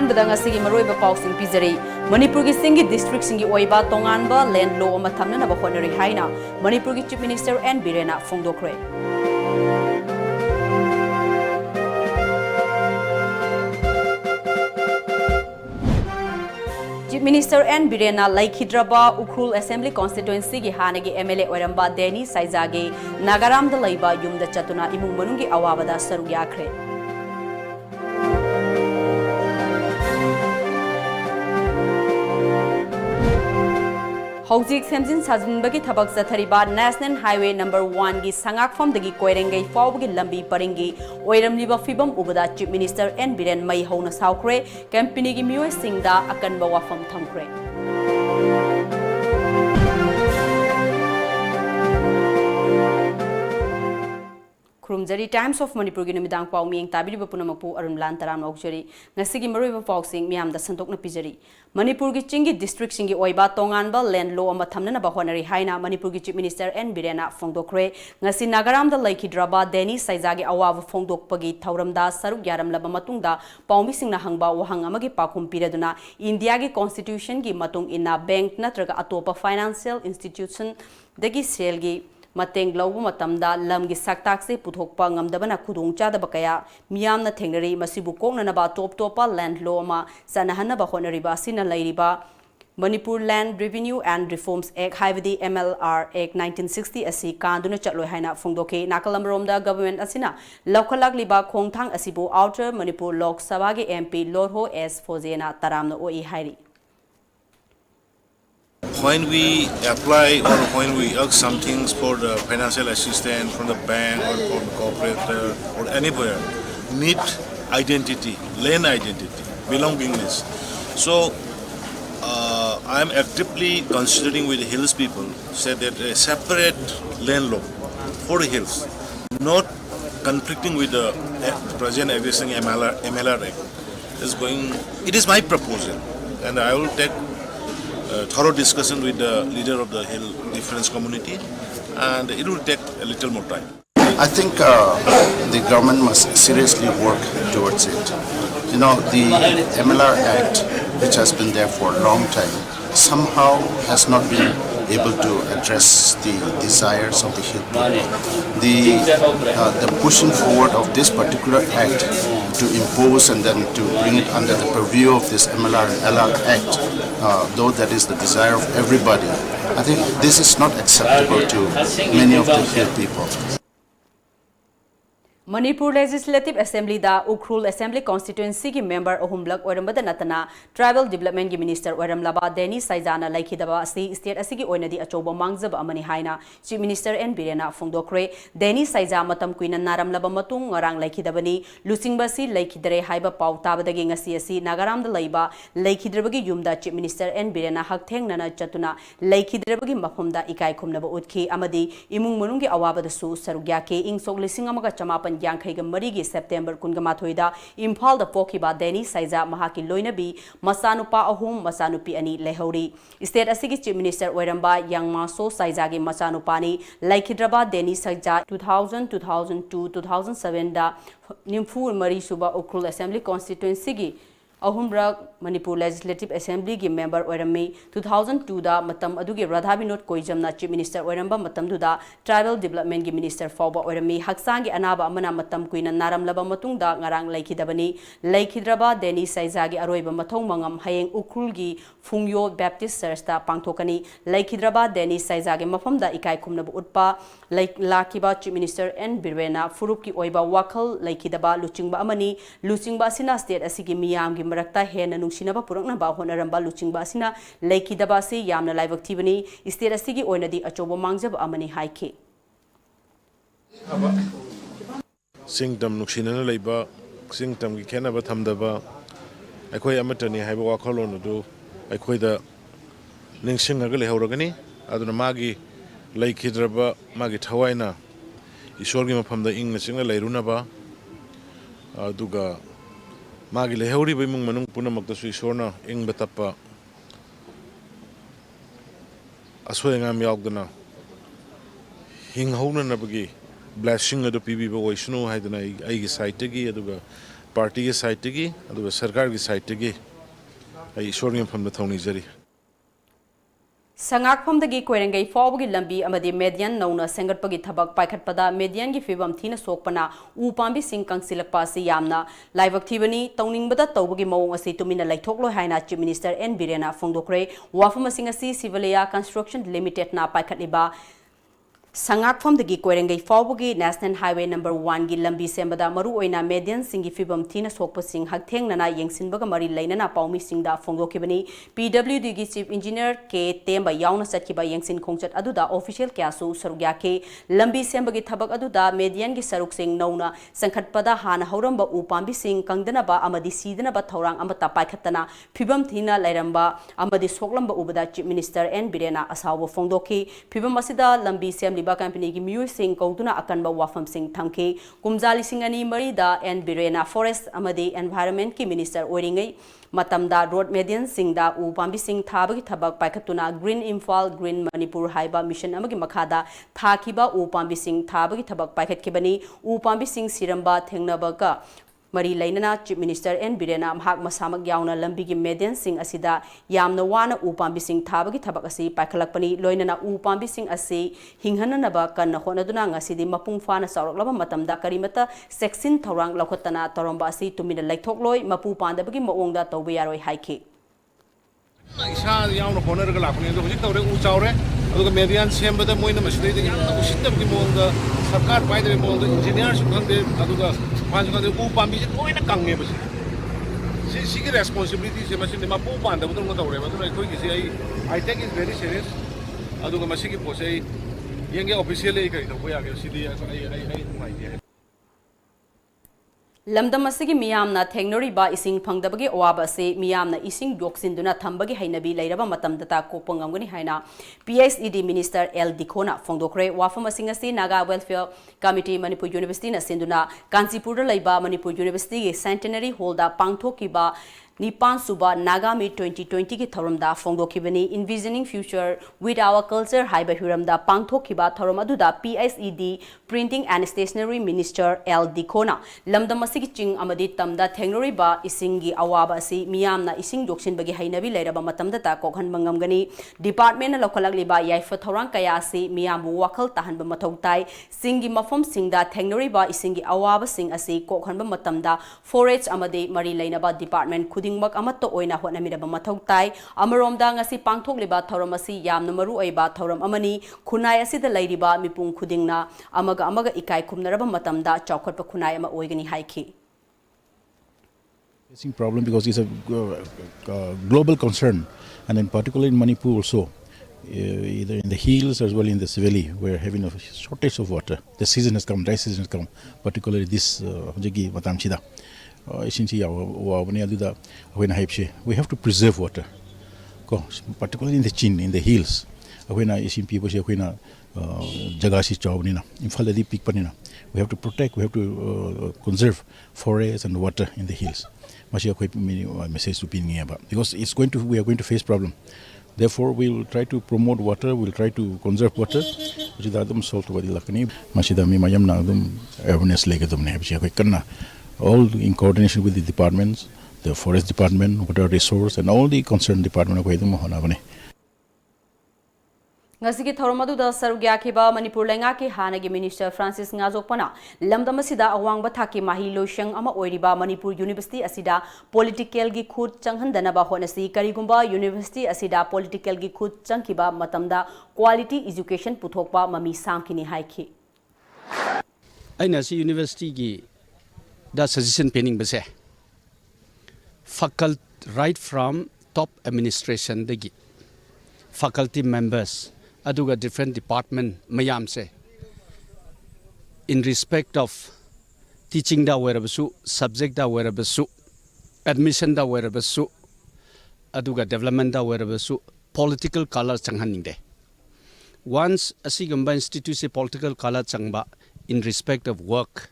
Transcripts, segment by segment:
ꯑꯍꯥꯟꯕꯗ ꯉꯁꯤꯒꯤ ꯃꯔꯨꯑꯣꯏꯕ ꯄꯥꯎꯁꯤꯡ ꯄꯤꯖꯔꯤ ꯃꯅꯤꯄꯨꯔꯒꯤ ꯁꯤꯡꯒꯤ ꯗꯤꯁꯇ꯭ꯔꯤꯛꯁꯤꯡꯒꯤ ꯑꯣꯏꯕ ꯇꯣꯉꯥꯟꯕ ꯂꯦꯟ ꯂꯣ ꯑꯃ ꯊꯝꯅꯅꯕ ꯍꯣꯠꯅꯔꯤ ꯍꯥꯏꯅ ꯃꯅꯤꯄꯨꯔꯒꯤ ꯆꯤꯐ ꯃꯤꯅꯤꯁꯇꯔ ꯑꯦꯟ ꯕꯤꯔꯦꯟꯅ ꯐꯣꯡꯗꯣꯛꯈ꯭ꯔꯦ Chief Minister N. Birena Laikhidraba Ukrul Assembly Constituency gi hanagi MLA Oiramba Deni Saizagi Nagaram da Laiba Yumda Chatuna Imung Manungi Awabada Sarug Yakre. Hojik Semjin Sajinbagi Tabak Zathariba National Highway number 1 gi Sangakfam dagi Koirengai Fawgi Lambi Paringi Oiramliba Fibam Ubada Chief Minister N. Biren Mai Hona Saukre Company gi Miyoi Singda Akanba Wafam Thamkre. Kurumjari Times of Manipur gi numidang pau mieng tabiri bapunamapu arunbalan taram aukjari ngasigi maroiba pausing miyam da santokna pijari Manipur gi chingi district singi oiba tonganba land law ama thamnana ba honari haina Manipur gi Chief Minister N. Birena Fongdokre ngasi Nagaram da Laikhidraba Deni Saizagi awawa Fongdokpagi Thauramda Saruk Yaramlaba matungda paumi singna hangba wahang amagi pakum piraduna India gi constitution gi matung ina bank natraga atopa financial institution dagi sel gi Mateng Laubu Matamda Lamgi Saktaksi Puthokpa Ngamdabana Kudung Chadaba Kaya Miyamna Tengari Masibu Kongnanaba Top Topa Land Law Ma Sanahanaba Honoriba Sina Lairiba Manipur Land Revenue and Reforms Act Haivadi MLR Act 1960 Asi Kanduna Chatloi Haina Fongdoke Nakalamromda Government Asina Laukalak Liba Khongthang Asibu Outer Manipur Lok Sabagi MP Lorho S Fozena Taramna Oi Hairi. When we apply or when we ask some things for the financial assistance from the bank or from the corporate or anywhere, need identity, land identity, belongingness. So I am actively considering with the hills people, say that a separate land law for the hills, not conflicting with the present existing MLR Act. It is my proposal, and I will take thorough discussion with the leader of the Hill Difference community, and it will take a little more time. I think the government must seriously work towards it. You know, the MLR Act, which has been there for a long time, somehow has not been able to address the desires of the Hill people. The pushing forward of this particular act to impose and then to bring it under the purview of this MLR and LR Act, though that is the desire of everybody, I think this is not acceptable to many of the Hill people. Manipur Legislative Assembly da Ukrul Assembly Constituency ki member Ohumblak Oirambada Natana Tribal Development ki Minister Oiramlaba Deni Saizana Laikhidaba asi state asigi oinadi achoba mangjaba amani haina Chief Minister N. Birena Fongdokre Deni Saiza matam kuina naramlaba matung ngarang laikhidabani lusingbasi laikhidare haiba pau tabadagi ngasi asi Nagaram da laiba laikhidrabagi yumda Chief Minister N. Birena hakthengnana chatuna laikhidrabagi mafumda ikai khumnaba utkhi amadi imung manungi awabada su sarugyake ingsok lisingamaga chamapan Yankaiga Marigi September Kungamathoida Impal the Pokiba Deni Saiza Mahaki Loinabi Masanupa Ahum Masanupi Ani Lehori State Asigi Chief Minister Oiramba Yang Maso Saizagi Masanupani Laikhidraba Deni Saiza 2000 2002 2007 da Nimfu Mari Suba Ukrul Assembly Constituency gi Ahumbra Manipur Legislative Assembly gi member Oirami 2002 da matam adugi Radha Binod Koijamna Chief Minister Oiramba matam duda Tribal Development gi Minister Fawba Oirami Haksangi anaba amana matam kuina naramlaba matungda ngarang laikhidabani Laikhidraba Deni Saizagi aroiba mathong mangam hayeng Ukrul gi Fungyo Baptist Church ta pangthokani Laikhidraba Deni Saizagi mafamda ikai khumnabu utpa lakiba Chief Minister N. Birena Furup ki oiba wakhal Laikhidaba luchingba amani luchingba sina state asigi miyam gi Marakta Hen and Nushinaba Purana Honaramba Luching Basina, Lake Dabasi, Yamna Live Activity, Istera Sigi Oinadi, Achobo Mangjab Amani Haiki. Singdom Nushina Labor, Singdom Kenaba Tamdaba, Aquay Amatani, Haiwa Colon do, Aquay the Ningshingagali Horogani, Adunamagi, Lake Hidraba, Magit Hawaina, Ishorgim from the English in the Lairunaba, Duga. Magi lehori ba imong manung puna magdasu isorna ing batapa asway ngam yaugdana hing hona na bagi blessing ado pibi ba oisno haidana ai gi site gi aduga party ki side tagi aduga sarkar ki side tagi ai ishorngi pham da thongni jari Sangakphomdagi Koirangai Fawgi Lambi amadi Median Nauna Sengatpagi Thabak Paikhatpada Median gi Fibam Thina Sokpana Upambi Sing Kangsilakpa si Yamna Laibak Thibani Tauningbada Tawbagi Mawong asi Tumina Laithoklo Haina Chief Minister N Birena Phongdokre Wafama Singasi Civilia Construction Limited na Paikhatliba Sangakphomdagi Koirangai Fawgi National Highway number 1 gi lambi sembada maru oina Median Singi Fibam Thina Sokpa Sing Haktheng nana Yengsinbaga Mari Lainana Paumi Singda Phongdokibani PWD gi Chief Engineer K Temba Yauna Satkiba Yengsin Khongchat aduda official kyasu sarugyake lambi sembagi thabak aduda Median gi saruk sing nauna sangkhatpada hana hauramba upambi sing kangdanaba amadi sidanaba thaurang amata paikhatana Fibam Thina Lairamba amadi soklamba ubada Chief Minister N Birena asawo Phongdoki Fibam asida lambi liba company ki miyu sing kautuna akanba wafam sing thamke kumjali singani marida and birena forest amadi environment ki minister oringai matamda road median singda u pambi sing thabagi thabak paikhatuna green imphal green manipur haiba mission amagi makhada thakiba u pambi sing thabagi thabak paikhatkibani u pambi sing siramba thengnabaga Mari Lainana Chief Minister N Birena Mahak Masamak Yauna Lambigi Median Sing Asida Yamna Wana Upambi Sing Thabagi Thabak Asi Paikhalakpani Loinana Upambi Sing Asi Hinghananaba Kanna Honaduna Ngasidi Mapung Fana Sauraklaba Matamda Karimata Sexin Thaurang Laukhatana Toromba Asi Tumina Laithokloi Mapu Pandabagi Maongda Tawba Yaroi Haiki Isa yauna honorga lakuni do hojik tawre u chawre aduga median sembada moina masdei de usitam ki monga sarkar pai de monga engineer su khande aduga panj khande u pambi je moina kangne basi si ki responsibility se masi ma pu panda butur ngo tawre ma to koi ki se I take it very serious aduga masi ki posai yenge officially kai do ya ge sidi ai mai Lamdam asigi miyamna thengnoriba ising phangdabagi awaba se miyamna ising yoksinduna thambagi hainabi lairaba matamdata kopangamgani haina PSED Minister L Dikhona Phongdokre wafam asing asi Naga Welfare Committee Manipur University na sinduna Kanchipur laiba Manipur University ge Centenary Hall da pangthokiba Nipan Suba Nagami 2020 ki thoramda Phongdokibani Envisioning Future with Our Culture haiba huramda pangthokiba thoromaduda PSED Printing and Stationery Minister L Dikhona lamdam asigi ching amadi tamda thengnoriba isingi awaba asi miyamna ising joksinbagi hainabi lairaba matamda ta kokhan mangamgani department na lokalagliba yaifa thorang kaya asi miyambu wakhal tahanba mathautai singi mafam singda thengnoriba isingi awaba sing asi kokhanba matamda forage amadi mari lainaba department Mak amato oina hona miraba mathautai amaromda ngasi pangthokliba thoram asi yamna maru oiba thoram amani khunai asida lairiba mipung khudingna amaga ikai khumnaraba matamda chaukhotpa khunai ama oigani haiki Facing problem because it's a global concern and in particular in Manipur also either in the hills as well in the valley we're having a shortage of water. The season has come, dry season has come, particularly this jagi matamchida we have to preserve water, particularly in the chin, in the hills. We have to protect, we have to conserve forests and water in the hills. Because we are going to face problem. Therefore, we will try to promote water, we will try to conserve water. All in coordination with the departments, the forest department, water resource, and all the concerned department of Mahonavane. Ngasigi Thoromaduda Sarugyakiba, Manipur Langaki, Hanagi Minister Francis Ngazopana, Lamdamasida, Awangba Taki, Mahi Loshang, Ama Oiriba, Manipur University Asida, Political Gikut Changhandanaba Honasi, Karigumba University Asida, Political Gikut Chankiba, Matamda, Quality Education Putokpa, Mami Samkini Haiki. Ainasi University. The suggestion pending base faculty right from top administration the faculty members aduga different department mayam se in respect of teaching da wherebasu subject da wherebasu admission da wherebasu aduga development da wherebasu political color changhaning de once asigamba institute political color changba in respect of work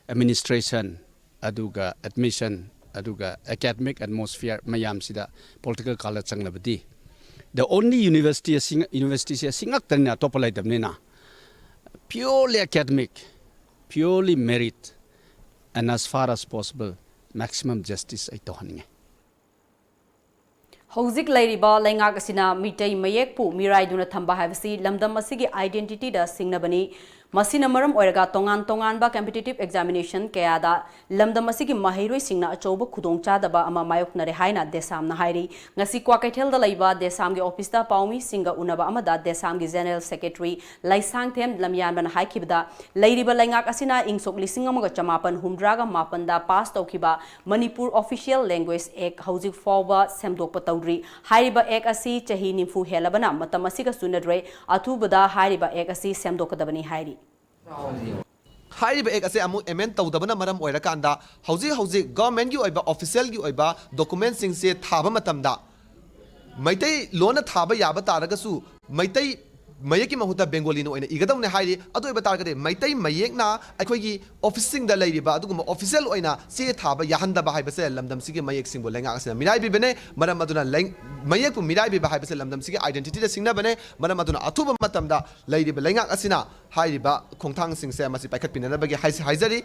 administration, aduga admission, aduga academic atmosphere, mayam sida political color changlabadi. The only university singak tanya topolai damnena purely academic, purely merit, and as far as possible maximum justice ai to haninge Houzik Lairiba Langak Asina Mitei Mayekpu Mirai Duna Thamba Havasi Lamdam Masigi identity da Singnabani Masina Maram Oiraga Tongan ba competitive examination Kayada Lamdam Masigi Mahiroi Singna Achoba Kudong Chadaba Ama Mayok Nare Haina Desam Nahiri Ngasi Kwakatel da Laiba Desamgi Officer Paumi Singa Unaba Amada Desamgi General Secretary Laisang Them Lamyan Ban Haikibda Lairiba Langak Asina Ingsok Lisingamaga Chamapan Humdraga Mapanda Pass Tokiba Manipur Official Language Act Houzik Forward Semdok Patau Hariba Ek Asi Chahi Nimfu Helabana Matamasiga Sunadre Atubada Hariba Ek Asi Semdokadabani Hari. Hariba Ek Asi Amu Emen Taudabana Maram Oirakanda, Houzik government you oiba official you oiba documents sing se Thaba Matamda. Maitei Lona Thaba Yaba Taragasu, Maitei Mayaki Mahuta Bengolino and Igadam Hari, Adu Batargade, Maitei Mayekna, Akwagi, officing the lady, Badugum official oina, see Thaba Yahanda Bahibasel, Lamdam Sigi Mayek symbol Langas, Mirai Bene, Madame Maduna Lang, Mayeku Mirai Bahibasel, Lamdam Sigi identity, the Sinabane, Madame Maduna Atuba Matamda, Lady Belenga Asina, Hariba, Kontang Sing Samasi Packet Pinabagi Hazari.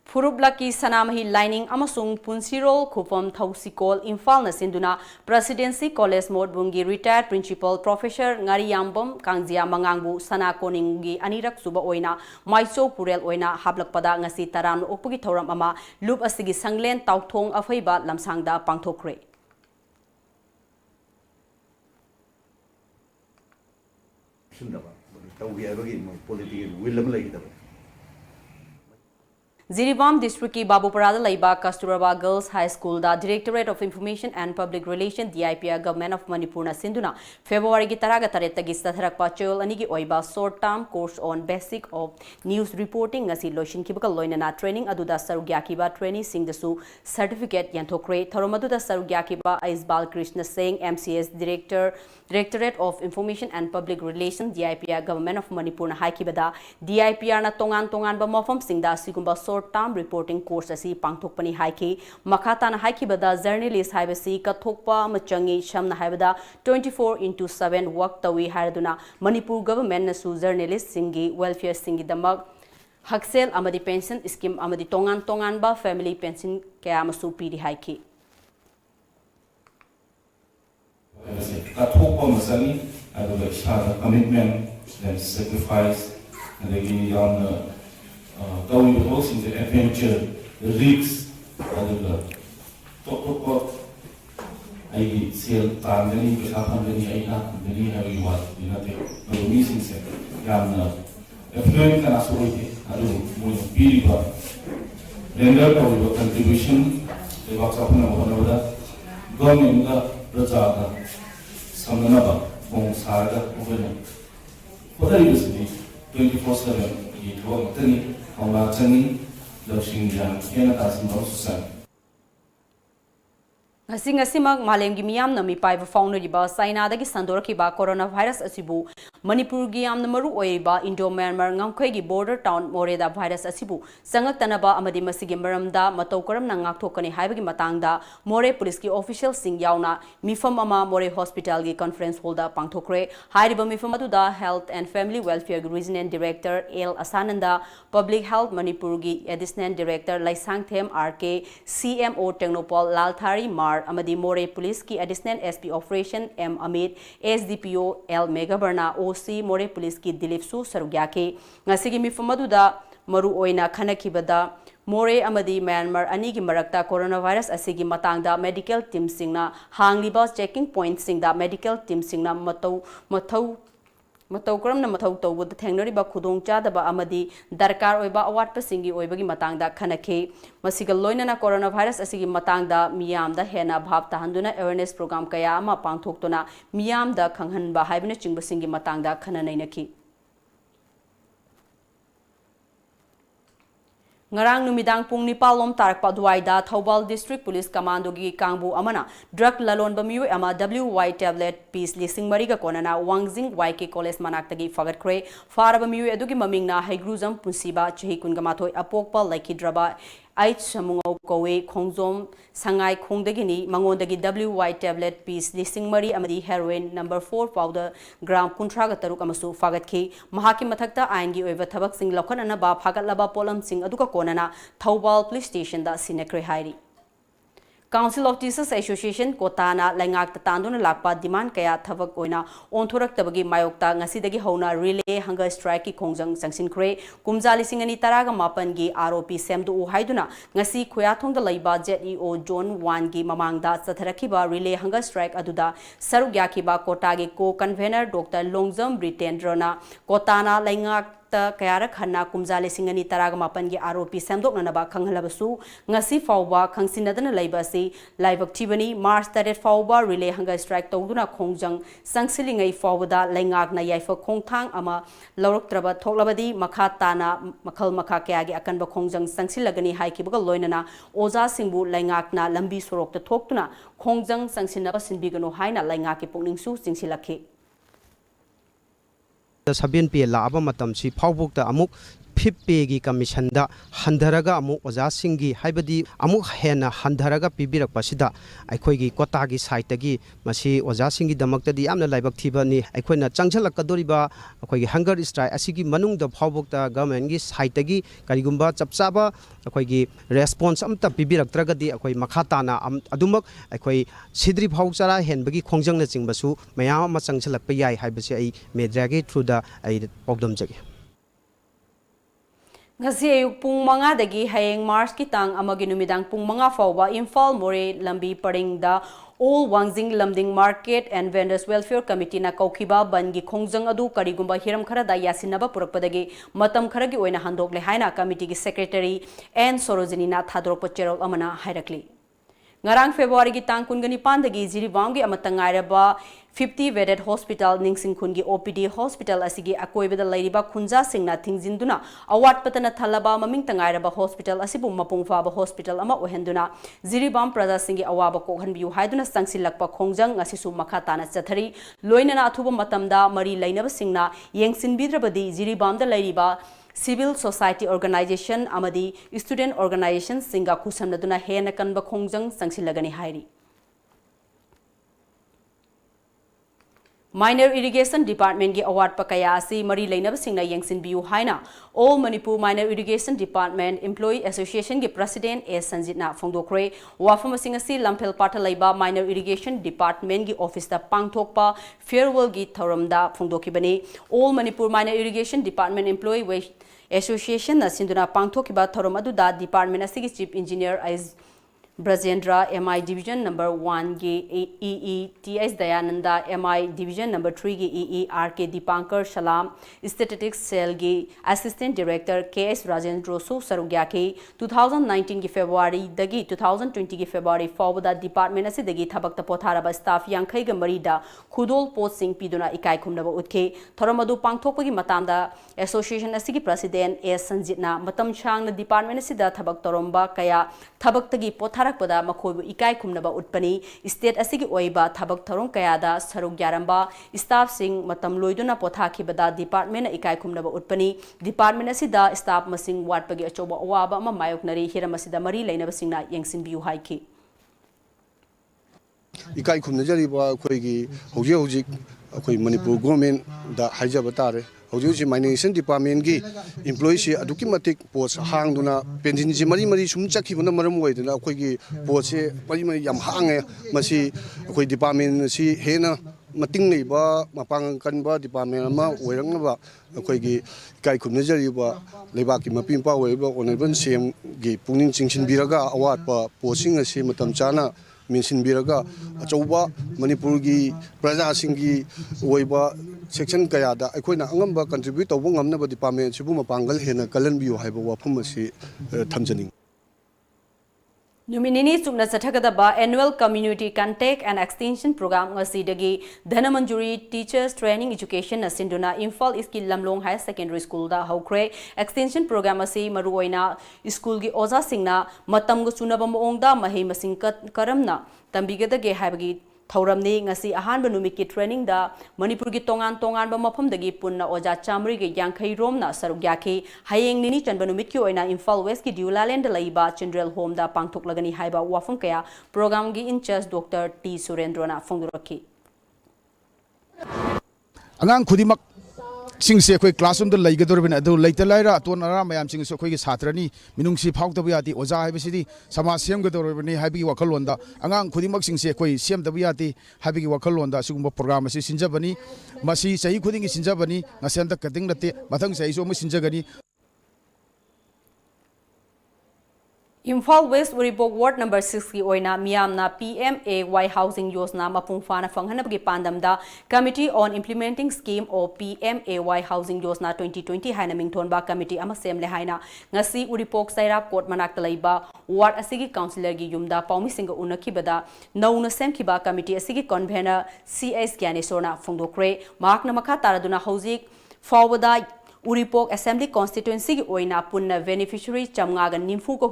Furublaki Sanamahi Lining Amasung Punsirol Kupom Thausikol Infal Nasinduna Presidency College Mode Bungi retired principal professor Ngari Yambam Kangjia Mangangbu Sana Koningi Anirak Suba Oina Maiso Purel Oina Hablakpada Ngasi Taran Opugi Thoram Ama Lup Asigi Sanglen Tauthong Afaiba Lamsangda Pangthokre Ziribam District ki Babuparada Laiba Kasturaba Girls High School da Directorate of Information and Public Relations DIPA Government of Manipur na Sinduna February ki taraga tareta gi statharak pachol ani gi oiba short term course on basic of news reporting ngasi loishin ki bakal loina na training aduda sarugya ki ba training sing dasu certificate yanthokre thoromadu da sarugya ki ba Aisbal Krishna Singh MCS Directorate of Information and Public Relations DIPA Government of Manipur na haikibada DIPA na tongan ba mofam sing da sigumba short-term reporting course asi pangthokpani haiki makata na haikibada journalist haibasi kathokpa machangi shamna haibada 24/7 work tawi haiduna Manipur government na su journalist singi welfare singi damak haksel amadi pension scheme amadi tongan ba family pension kaya masu pidi haiki kathokpa masani aduga ishara commitment and sacrifice and again going to host in the adventure, the risks, and the I sell Tangani, Kapangani, Aina, Heavy Watt, the missing set, Yamna, affluent and authority, Piriba, render our contribution, the Wakapana, Wanada, government, Rajaga, Samanaba, Bong Saga, Ovena. For the university, 24/7, it was Aula Chani, Lashing Yang, Canada, Susan. Ngasimag Malem Gimiam Nami Pipe Founder Riba, Saina the Sandorkiba, coronavirus Asibu, Manipur Giam Namaru Oiba, Indo Myanmar, Ngamkwegi border town, Moreda virus Asibu, Sangatanaba, Amadi Masigi Maramda, Matokaram Nangakokani, Haibagi Matanga, More Poliski official Sing Yauna, Mifam Ama, More Hospital Conference Holder, Pangtokre, Hariba Mifamatuda, Health and Family Welfare Resident Director, El Asananda, Public Health Manipurgi, Additional Director, Laisang Them RK, CMO Technopol, Lalthari Mar, Amadi More Police ki Additional SP Operation M Amit SDPO L Megabarna OC More Police ki Dilip Su Sarugyake ngasigi mifamaduda maru oina khanakibada More Amadi Myanmar Anigi Marakta coronavirus asigi matangda medical team singna hangliba checking point singda medical team singna Mataukaram na Matau Tobu the Tangnariba Kudong Chadaba Amadi Darkar Oiba Awat Pasingi Oibagi Matangda Kanake Masigal Loina coronavirus asigi Matangda Miam da Hena Bhab Tahanduna awareness program Kayama Pangtoktona Miam da Kanghanba Haibina Chingbasingi Matangda Kananainaki Ngarang numidang pung nipalom tarakpa duwaida Thobal District Police Commando gi kangbu amana drug lalon bamiu ama WY tablet piece lising mariga konana Wangjing YK College manaktagi fagatkre farabamiu edugi mamingna haigruzam punsiba chahi kungamathoi apokpa laikidraba Ait Samungau Kowe Kongzom Sangai Kongdagini Mangondagi WY tablet piece listing Mari Amadi heroin number 4 powder gram Kuntraga Taruk Amasu Fagatki Mahaki Matakta Aingi over Tabak Sing Lokanana Ba Pagat Laba Polam Sing Aduka Konana Taubal Police Station da Sinekre Hairi. Council of Teachers Association Kotana Langak Tanduna Lakpa demand kaya Tavak Oina on Turak Tabagi Mayokta Nasidagi Hona relay hunger strike Kongjang Sangsin Kre Kumzali Singani Taraga Mapangi ROP Semdu Haiduna Ngasi Kuyatong the Laiba ZEO John Wangi Mamangda Satarakiba relay hunger strike Aduda Sarugyakiba Kotagi ko convener Dr. Longzam Britendrona Kotana Langak Kayara Khana Kumzali Singani Taraga Mapangi ROP Samdok Nanaba Kanghalabasu Ngasi Fauba Kangsinadana Laibasi Live Activity Mars 3 Fauba relay hunger strike Toduna Kongjang Sangsilingai Fauda Langak na Yaifa Kongtang Ama Lorok Traba Toklabadi Makatana Makal Makakayagi Akanba Kongjang Sangsilagani Haikibaga Loinana Oza Singbu Langak na Lambi Sorok the Toktuna Kongjang Sangsinaba Sinbigano Haina Langaki Pungningsu Singsilaki Sabin P Laba Matamsi Pawbukta Amuk Pipegi Commission da Handaraga Amuk Oza Singi Haibadi Amuk Hena Handaraga Pibirak Pasida Aikoigi Kotagi Saitagi Masi Oza Singi Damakta di Amna Laibak Tibani Aikoina Changchala Kadoriba Akoigi Hunger Strike Asigi Manung the Pawbukta government gi Saitagi Karigumba Chapsaba Akoigi response Amta Pibirak Tragadi Akoi Makatana Adumak Akoi Sidri Pawchara Henbagi Kongjang na Chingbasu Mayama Changchala Payai Haibasi ai Medragi through the Pogdam Jagi Ngasi ayuk pung mga dagi hayeng Mars kitang amagi numidang pung mga fawba Imphal More Lambi Paringda All Wangzing Lamding Market and Vendors Welfare Committee na kaukiba bangi Kongjang adu karigumba hiram kharada yasinaba purakpadagi matam kharagi oina handokle haina committee gi secretary N Sorojini na thadrokpa cherol amana hairakli Ngarang February gi tang kungani pandagi Jiribam gi amatangairaba 50 bedded hospital Ningsing Kungi OPD hospital asigi akoibada lairiba khunja singna thingjinduna awat patana thalaba maming tangairaba hospital asibu mapungfaba hospital ama ohenduna Jiribam praja singi awaba kokhanbiu haiduna sangsilakpa khongjang asisu makhatana chathari loinana athuba matamda mari lainaba singna yengsinbidrabadi Jiribamda lairiba Civil Society Organization amadi Student Organization singa kusamnaduna hena kanba khongjang sangsilagani hairi Minor Irrigation Department gi award pakaya asi mari lainab singna yengsin biu haina All Manipur Minor Irrigation Department Employee Association gi President A Sanjitna Phongdokre wafam singa si Lampel Pata laiba Minor Irrigation Department gi office da pangthokpa farewell gi thoramda phongdokibani All Manipur Minor Irrigation Department Employee Association na sinduna pangthokiba thoram adu da department asigi Chief Engineer as Brajendra MI Division number 1 ge EE TS Dayananda MI Division number 3 ge EE RK Dipankar Salam Statistics Cell ge Assistant Director KS Rajendra Su Sarugya ke 2019 ge February dagi 2020 ge February forward department ase dagi thabakta potharaba staff yankhai ge marida khudol post sing piduna ikai khumnaba utke thoramadu pangthokpagi matamda association asigi president S Sanjitna matam changna department ase da thabak toromba kaya thabaktagi Harakpada Makobu Ikai Kumnaba Utpani, State Asigi Oiba, Tabak Tarong Kayada, Saruk Yaramba, Staff Sing, Matam Loiduna Potaki Bada, Department Ikai Kumnaba Utpani, Department Asida, Staff Masing Watpagi Achoba Oaba, Mayok Nari, Hiramasida Mari, Lena Singna, Yangsin Biu Haiki. Ikai Kumnajariba, Koigi, Hoji, Koi Manipur government, the Hajabatare. Hoji Mining Department gi employees adukimatic post hangduna pension mari mari sum chakibuna maram waiduna akoigi post se mari mari yam hange masi akoi department si hena mating leiba mapang kanba department ama oirangnaba akoigi kai khumnajariba leibaki mapimpa oiba honorable CM gi pungning chingsinbiraga awatpa posting ase matam chana mensinbiraga achauba manipurgi prajasingi oiba section kayada aikoina angamba contribute tawba ngamnaba department sibu mapangal hena kalanbiu haiba wafum asi thamjaning Numinini Sumna Sathagadaba Annual Community Contact and Extension Program Ngasidagi Dhanamanjuri Teachers Training Education Asinduna Imphal Iski Lamlong High Secondary School da Haukre Extension Program asi Maruoina School gi Oza Singna Matam gu Sunaba Maongda Mahi Masing Karamna Tambigadage Habagi थौरमनी ngasi ahanba numiki training da Manipur gi tongan tongan ba mafam dagi punna oja chamri gi yankhai romna saruk yaki hayeng nini chanba numit ki oina Imphal West ki Dulalend laiba Chindrel Home da pangthok lagani haiba wafam kaya program gi in charge Dr. T Surendrona phongduraki angang khudimak singse khoi classroom da laigadorben adu laita laira ton ara mayam sing so khoi gi satrani minungsi phawtabu yati oja haibisidi samaj semgadorben haibi wakalonda angang khudimak singse khoi semdabu yati haibi wakalonda sugumba program asi sinjabani masi sahi khudingi sinjabani ngasenda kading late mathang sahi so mu sinjagani Imphal West Uribok Ward number 6 ki oina miyamna PMAY housing yosna mapung fana phanghanabgi pandamda Committee on Implementing Scheme or PMAY housing yosna 2020 haina mingthon ba committee ama semle haina ngasi Uribok Sairap court manakta laiba ward asigi councillor gi yumda paumi singa unakibada nauna semkiba committee asigi convener CS Gyanesona phongdokre makna makha taraduna hojik forward Uripok Assembly Constituency ki oina punna beneficiary chamnga nimfu ko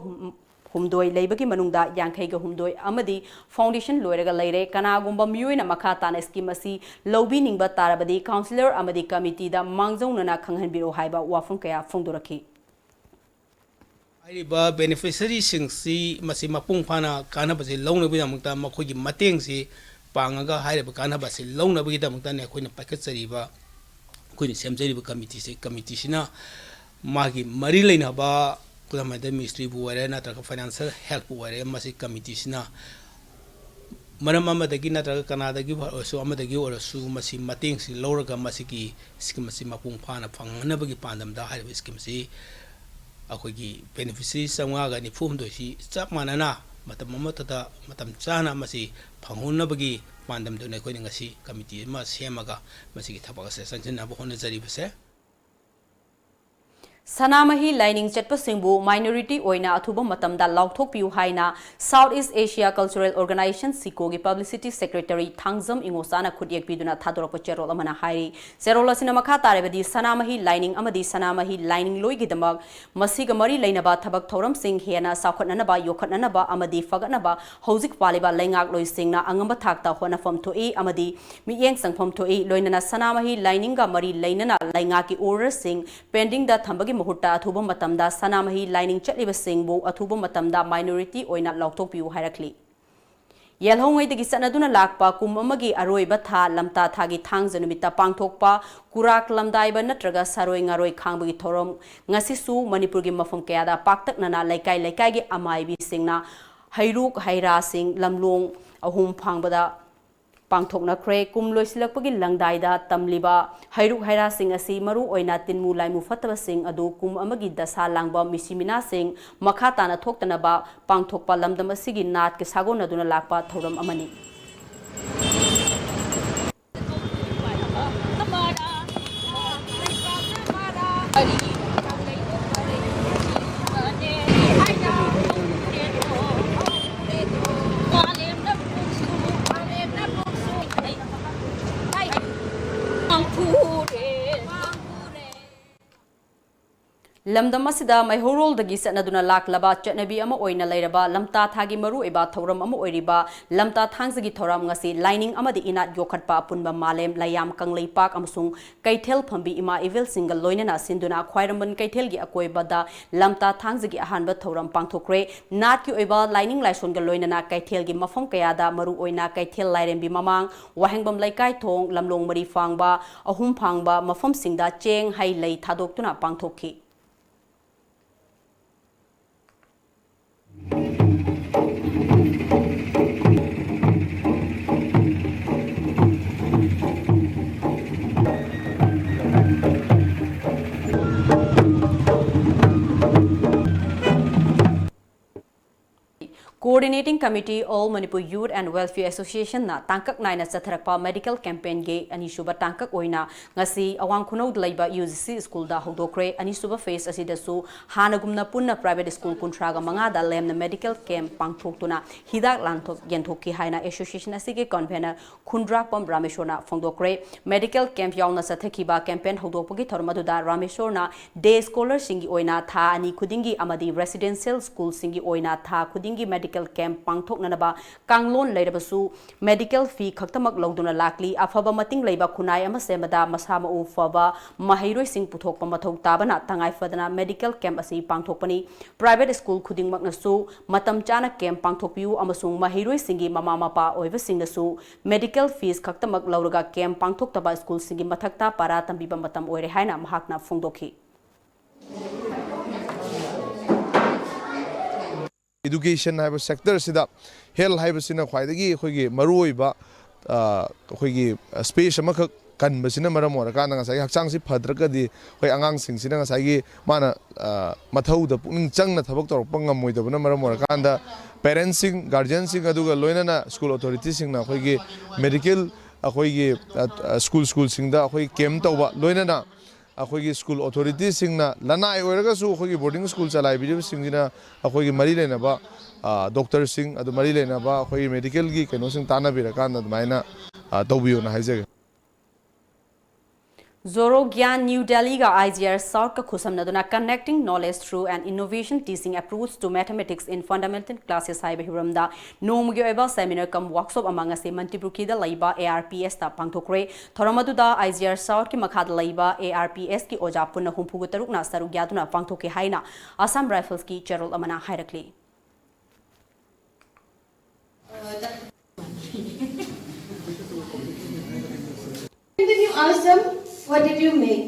humdoi leibagi manungda yankhai ga humdoi amadi foundation loiraga leire kanagumba miyuina makha tana scheme asi lobi ningba tarabadi councillor amadi committee da mangjaunana khanghanbiro haiba wafung kaya phongduraki Aiba beneficiary singsi masi mapung phana kana basi longna bi damukta makhogi mateng si pangaga haireba kana basi longna bi damukta ne khoina packet sariba कोई सेमजरी committee से ना मागी मरी लेना बा कुछ मध्य mystery बुआरे ना तरक फाइनेंशियल हेल्प बुआरे मसी कमिटी से ना मरम अमदगी ना तरक कनादगी और अमदगी और मसी मतेंग से लोर का मसी की स्कीम मसी मपुंग फाना फंगना बगी पांडम दा हार स्कीम से अखोगी बेनिफिशियरी संवागा निफुम दोसी चप मानना मतम चाना मसी फंगुनबगी पांडम दोने कोई ngasi committee ma semaga masi ki thabak se sanjin na bohone jari base Sanamahi lining chatpa singbu minority oina athuba matamda lauthok piu haina Southeast Asia Cultural Organization SICO gi publicity secretary Thangjam Ingosana khudiek piduna thadorok cherol amana hairi cherola sinama kha tarebadi Sanamahi lining amadi Sanamahi lining loi gi damak masiga mari leinaba thabak thoram sing hena sakhotnana ba yokhatnana ba amadi fagatna ba hojik paliba leingak loi singna angamba thakta hona fam thoi amadi miyeng sangpham thoi loinana Sanamahi lining ga mari leinana leinga ki order sing pending da thambagi Muhurta athuba matamda Sanamahi lining chatliba singbu athuba matamda minority oina lautok piu hairakli Yelhongai dagi sanaduna lakpa kum amagi aroiba tha lamta thagi thangja numita pangthokpa kurak lamdaiba natraga saroi ngaroi khangbagi thorom ngasisu Manipur gi mafam kayada paktaknana laikai laikai gi amai bi singna hairuk haira sing lamlong ahum phangbada pangthokna kre kum loisilakpagi langdaida tamliba hairuk haira sing asi maru oina tinmu laimu fataba sing adu kum amagi dasa langba misimina sing makha tana thoktana ba pangthokpa lamdam asigi nat ke sagona duna lakpa thoram amani Lamdam asida maihorol dagi sanaduna laklaba chatnabi ama oina leiraba lamta thagi maru eba thoram ama oiriba lamta thangjagi thoram ngasi lining amadi inat yokhatpa apunba malem layam kanglei pak amasung kaithel phambi ima evil single loinana sinduna khwairamban kaithel gi akoibada lamta thangjagi ahanba thoram pangthokre nat ki oiba lining laison ga loinana kaithel gi mafam kayada maru oina kaithel lairembi mamang wahengbam laikai thong lamlong mari fangba ahum phangba mafam singda cheng hai lei thadoktuna pangthokhi Coordinating Committee All Manipur Youth and Welfare Association na tangkak naina satharakpa medical campaign ge anisuba tangkak oina ngasi awang khunau laiba UGC school da hodokre anisuba phase asidasu hanagumna punna private school kuntraga manga da lemna medical camp pangthoktuna hidak lanthok genthokki haina association asige convener khundrak pam rameshona phongdokre medical camp yauna sathakiba campaign hodokpagi thormadu da rameshona day scholar singi oina tha ani khudingi amadi residential school singi oina tha khudingi medical camp pangthoknanaba kanglon leirabasu medical fee khaktamak lawduna lakli afaba mating leiba khunai ama semada masama u faba mahairoi sing puthokpa mathau tabana tangai fadana medical camp asi pangthokpani private school khudingmaknasu matam chana camp pangthokpiu amasung mahairoi singi mama mapa oiba singnasu medical fees khaktamak lawraga camp pangthoktaba school singi mathakta para tambiba matam oire haina mahakna phongdokhi education haiba sector sida health haiba sina khwaidagi khoigi maruoiba khoigi space amakha kanbasina maram orakana ngasai hakchang si phadragadi khoi angang singsina ngasai mana mathauda puning changna thabak torpa ngamoidabna maram orakanda parents sing guardians sing aduga loinana school authorities sing na khoigi medical khoigi school singda khoi camp tawba loinana अखोगी school authority सिंगना लनाई ओरगासु अखोगी boarding school चलाई बिदिब सिंगिना अखोगी मरी लेनाबा doctor सिंग अदु मरी लेनाबा अखोगी मेडिकल की कैनो सिंग ताना बिरकान अदमाइना तौबियो ना हाइजेगे Zoro Gyan New Delhi ga IGR South ka khusam naduna connecting knowledge through an innovation teaching approach to mathematics in fundamental classes haiba hiramda nomugyo eba seminar kam workshop amanga se Manipuri da laiba ARPS ta pangthokre thoramadu da IGR South ki makhad laiba ARPS ki oja punna humpugu taruk na saru gyaduna pangthoke haina Assam Rifles ki Cherol amana hairakli Did you ask them, what did you make?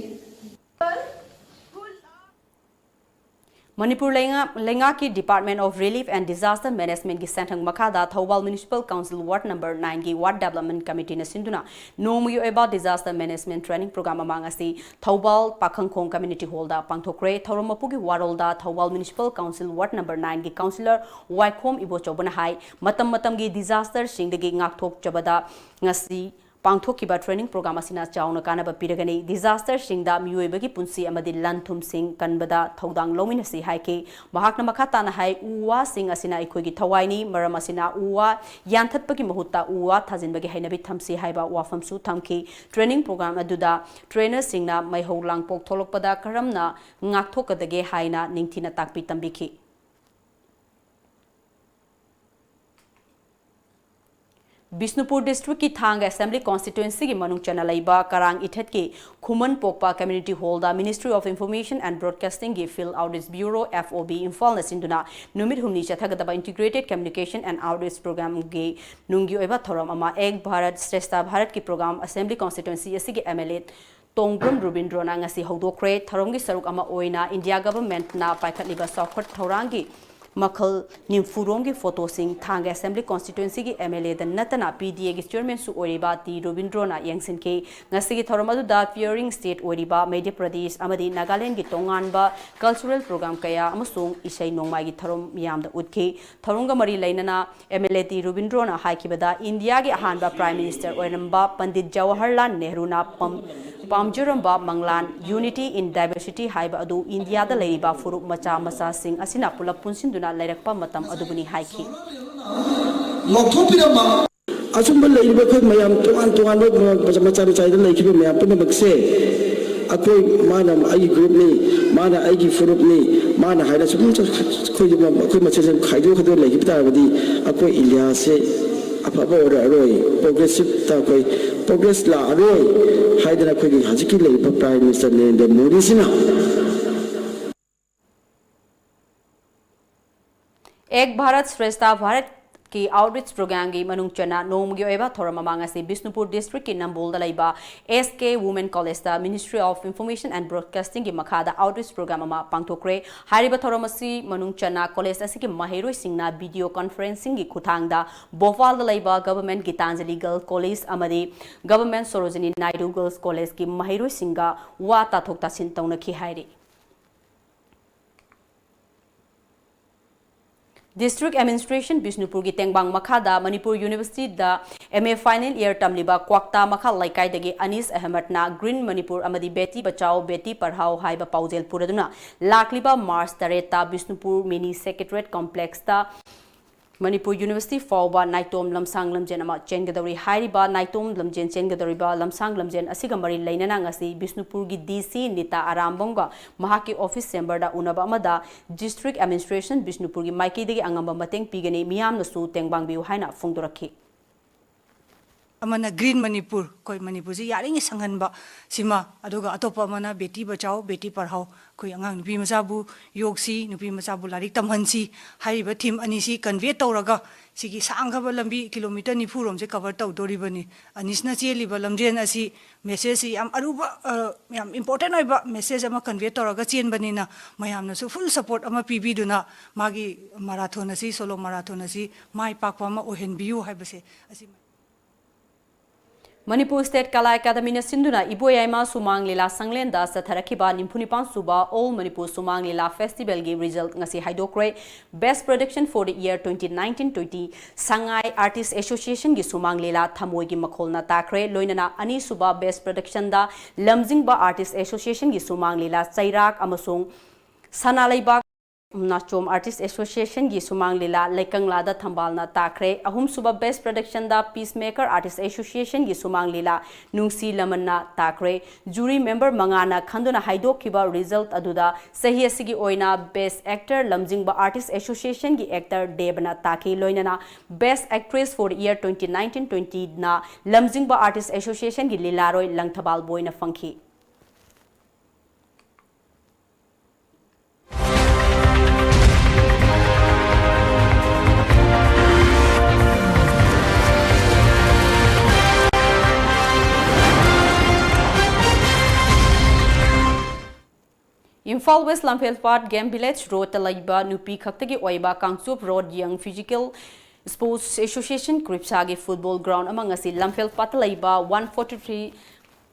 Manipur Lenga ki Department of Relief and Disaster Management ki Santang Makada Thawal Municipal Council Ward number 9 ki Ward Development Committee na sinduna nomuyo about disaster management training program amang asi Thawal Pakhangkhong Community Hall da pangthokre Thoromapu ki Warol da Thawal Municipal Council Ward number 9 ki Councillor Waikhom Ibo Chobana hai matam gi disaster singdagi ngakthok chabada ngasi pangthokiba training program asina chauna kana ba piragani disaster singda miyoibagi punsi amadi lanthum sing kanbada thodang lomina si haike mahakna makhata na hai uwa sing asina ikogi thawaini maram asina uwa yanthatpagi mahutta uwa thajinbagi hainabi thamsi haiba wafamsu thamki training program aduda trainer singna maihau langpok tholokpada karamna ngakthokadage haina ningthina takpi tambiki Bisnupur District ki Thang Assembly Constituency ki Manung Chana Laiba Karang Ithet ki Khuman Pokpa Community Hall da Ministry of Information and Broadcasting ki Field Outreach Bureau FOB Imphal na sinduna numit humni chathagadaba Integrated Communication and Outreach Program ki nunggi oiba thoram ama Ek Bharat Shrestha Bharat ki program Assembly Constituency asi ki MLA Tongbram Rubindrona ngasi hodokre tharomgi saruk ama oina India government na paikhatliba sokhot thorangi Makhal Nimfurongi photo sing Thang Assembly Constituency ki MLA the Natana PDA ki chairman su Oriba T Robindrona Yangsin ke ngasi ki thoramadu da fearing state Oriba Madhya Pradesh amadi Nagaland ki tonganba cultural program kaya amasung isai nongmai ki thorom miyamda utke thorunga mari lainana MLA T Robindrona haikibada India ki ahanba Prime Minister Oiramba Pandit Jawaharlal Nehru na pamjuramba Manglan Unity in Diversity haiba adu India da leiba furup macha masa sing asina pulap punsin Lairakpa matam adubuni haiki. Asumba laiba khoi mayam tuan macam da laikiba mayam puna bakse akoi mana ai group ni mana ai gi furup ni mana haida sum khoi macam khaido khado laikiba ta badi akoi India se apaba ora aroi progressive ta koi progress la aroi haida na khoi hajiki laiba Prime Minister Narendra Modi sina Ek Bharat Shrestha Bharat ki outreach program gi manung chana nomgyo eba thoramamanga se Bisnupur district ki Nambol da laiba SK Women College da Ministry of Information and Broadcasting gi makhada outreach program ama pangthokre hariba thoramasi manung chana college asiki mahiroi singna video conferencing gi khuthang da Bhopal da laiba Government Gitanjali Girls College amadi Government Sarojini Naidu Girls College ki mahiroi singa wa ta thok ta sin tauna ki hairi District Administration Bisnupur ki Tengbang Makhada Manipur University da MA final year tamliba Kwakta Makha Laikai dagi Anis Ahmed na Green Manipur amadi Beti Bachao Beti Parhao haiba paujel puraduna lakliba March tareta Bisnupur Mini Secretariat Complex ta Manipur University fauba Naitom Lamsang Lamjen ama Chengadori Hairiba Naitom Lamjen Chengadoriba Lamsang Lamjen Asigamari Lainana ngasi Bisnupur gi DC Nita Arambonga Mahaki office chamber da unaba amada district administration Bisnupur gi Maiki degi angamba mateng pigani miyam nasu tengbang biu haina fongdorakhi amana green manipur koi manipur ji yaring sangan ba sima aduga atopa mana beti bachao beti parhao koi angang nupi macha bu yogsi nupi macha bu larik tamhansi haiba thim ani si convey tawraga sigi sangha ba lambi kilometer ni phurom je cover taw dori bani anisna cheli ba lamjen asi message si am aruba yam important oi ba message ama convey tawraga chen bani na mayam na su full support ama pb duna magi marathon asi solo marathon asi mai pakwa ma ohen biu haibase asi Manipur State Kala Academy na sinduna Iboyaima Sumang Lila Sanglenda sa Tharakiba Nimpunipan Suba All Manipur Sumang Lila Festival gi result ngasi haidokre Best Production for the year 2019-20 Sangai Artist Association gi Sumang Lila Thamoi gi Makholna takre loinana ani suba Best Production da Lamjingba Artist Association gi Sumang Lila Chairak amasung Sanalaiba Nachom Artist Association gi Sumang Lila Lekangla da Thambalna takre ahum suba Best Production da Peacemaker Artist Association gi Sumang Lila Nungsi Lamanna takre jury member mangana khanduna haidokiba result aduda sahi asigi oina Best Actor Lamjingba Artist Association gi actor Debna taki loinana Best Actress for the year 2019-20 na Lamjingba Artist Association gi Lilaroi Langthabal boina fangki Imphal West Lamphel Part Game Village Road Talaiba Nupi Khaktagi Oiba Kangsup Road Young Physical Sports Association Kripsagi Football Ground among us Lamphel Patalaiba 143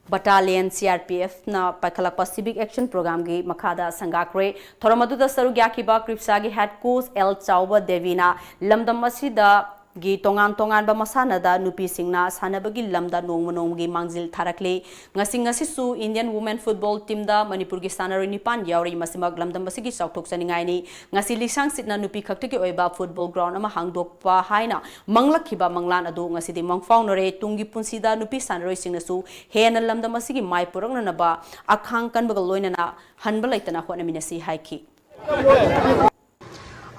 Battalion CRPF na Pakalapa Civic Action Program gi Makada Sangakre Thoramaduda Sarugyakiba Kripsagi Head Coach El Chauba Devina Lamdam Masida gi tongan ba masana da nupi singna sanabagi lamda nongmonong gi mangjil tharakle ngasi su Indian Women Football Team da Manipur gi sanari nipan yauri masimag lamdam basigi chauthok saningai ni ngasi lisang sitna nupi khakti gi oiba football ground ama hangdokpa haina manglakhiba manglan adu ngasi di mangfaunore tungi punsida nupi sanari singna su hena lamdam basigi mai purangna na ba akhang kanbaga loinana hanbalaitana honaminasi haiki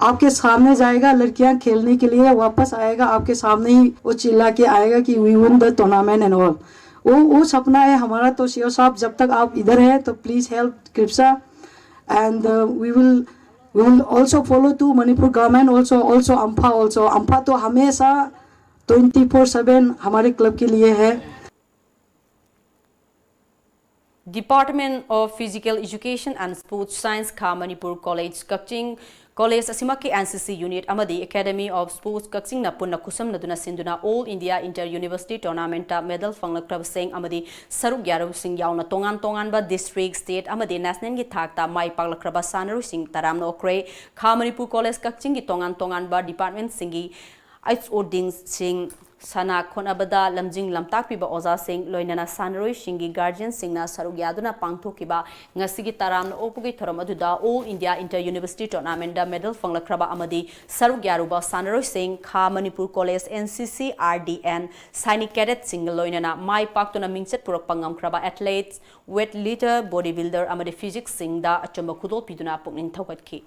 आपके सामने जाएगा लड़कियां खेलने के लिए वापस आएगा आपके सामने ही वो चिल्ला के आएगा कि we win the tournament and all वो सपना है हमारा तो सीओ साहब जब तक आप इधर हैं तो प्लीज हेल्प कृपसा and we will also follow to Manipur government also अम्फा तो हमेशा 24/7 हमारे क्लब के लिए है Department of Physical Education and Sports Science Kha Manipur College Kakching College Asimaki NCC Unit Amadi Academy of Sports Kakching na punna kusam na duna sinduna All India Inter University Tournament medal fanglak sing Amadi Saruk Yaru Sing yauna tongan ba district state Amadi national gi thakta mai paklakraba sanaru sing taram no okre Kha Manipur College Kakching gi tongan ba department singi Its ordings sing Sana Khonabada Lamjing Lamtakpiba Oza Singh Loinana Sanroi Shingi Guardian Singna Sarugyaduna Pangthokiba Ngasigi Taram Opugi Thoramaduda All India Inter University Tournament da medal fanglakraba amadi Sarugyaruba Sanroi Singh Kha Manipur College NCC RDN Sainik Cadet Singh Loinana Mai Paktuna Mingset Purak Pangamkraba athletes weight lifter bodybuilder amadi physics Singh da achamba khudol piduna pukning thawkatki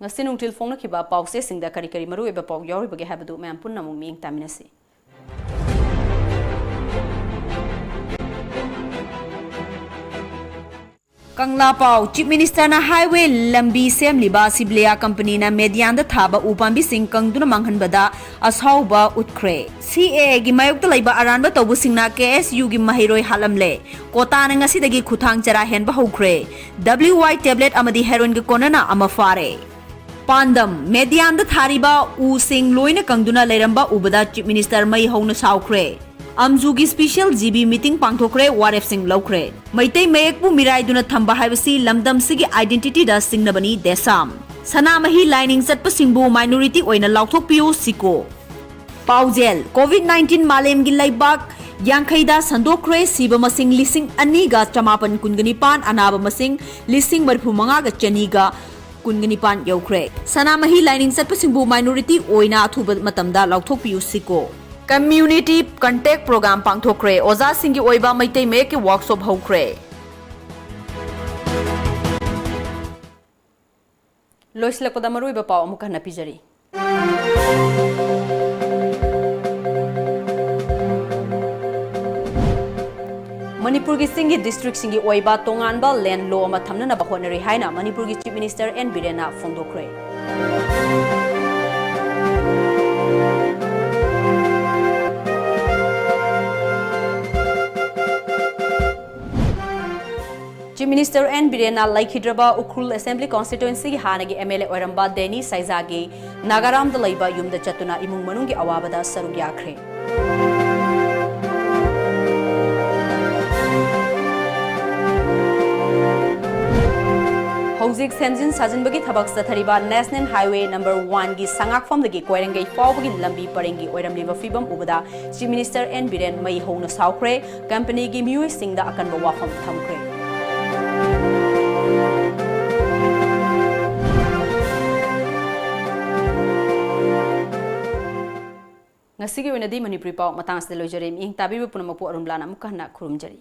ngasi nungtil phone khiba pause singda kari maru eba pau yauri bage habadu ma'am punna mung ming taminasi Kangla Pau Chief Minister na Highway Lambi Sem Liba Siblea Company na Median da Thaba Upambi Sing Kangduna Manghanbada Ashauba Utkre CA gi mayok da laiba aranba tobu singna KSU gi mahiroi halamle kota na ngasi dagi khuthang chara henba hokre WY tablet amadi heroin gi konana amafare Pandam Median da Thariba U Sing Loina Kangduna Leramba Ubada Chief Minister Mai Hona Saukre Amzugi Special GB Meeting Pangthokre Waref Sing Lokre Maitei Mayekpu Mirai Duna Thamba Haibasi Lamdam Sigi Identity da Singnabani Desam Sanamahi Lining Satpa Singbu Minority Oina Lauthok Pio Siko Paujel COVID-19 Malem gi Laibak Yankhaida Sandokre Siba Masing Lising Aniga Chamapan Kunganipan Anaba Masing Lising Marpumanga Chaniga कुनगनिपान यौख्रे सनामही लाइनिंग चटपसिंबु minority ओइना अथुब मतमदा लाउथोकपियु सिको कम्युनिटी कंटेक्ट प्रोग्राम पांगथोक्रे ओजा सिंगी ओइबा मैतै मेक वर्कशॉप हौख्रे लोइसलकदा मरुइबा पाव अमुक हन्ना पिजरी मणिपुर की सिंगी डिस्ट्रिक्ट सिंगी ओइबा तोंगानबा लैंड लॉ अमा थमनना बखोनरी हाइना मणिपुर की चीफ मिनिस्टर एन बिरेना फोंदोख्रे चीफ मिनिस्टर एन बिरेना लाइखिद्रबा उखरुल असेंबली कॉन्स्टिट्यूएंसी की हानगी एमएलए ओरंबा देनी साइजागी नागाराम द लैबा युमद चतुना इमुंग मनुंगी अवाबदा सरुग याख्रे हौजिक सेमजिन साजिनबगी थबक सथरिबा नेशनल हाईवे नंबर 1 की संगाकफमदगी कोइरंगै फावबगी लंबी परेंगी ओइरमलिबा फिबम उबदा चीफ मिनिस्टर एन बिरेन मई हौना साउख्रे कंपनी की मियुइ सिंगदा अकनबा वाफम थमख्रे ngasi wenadi manipuri paw matang sde loijare ing tabi punamapu arunbala namuk hana khurumjari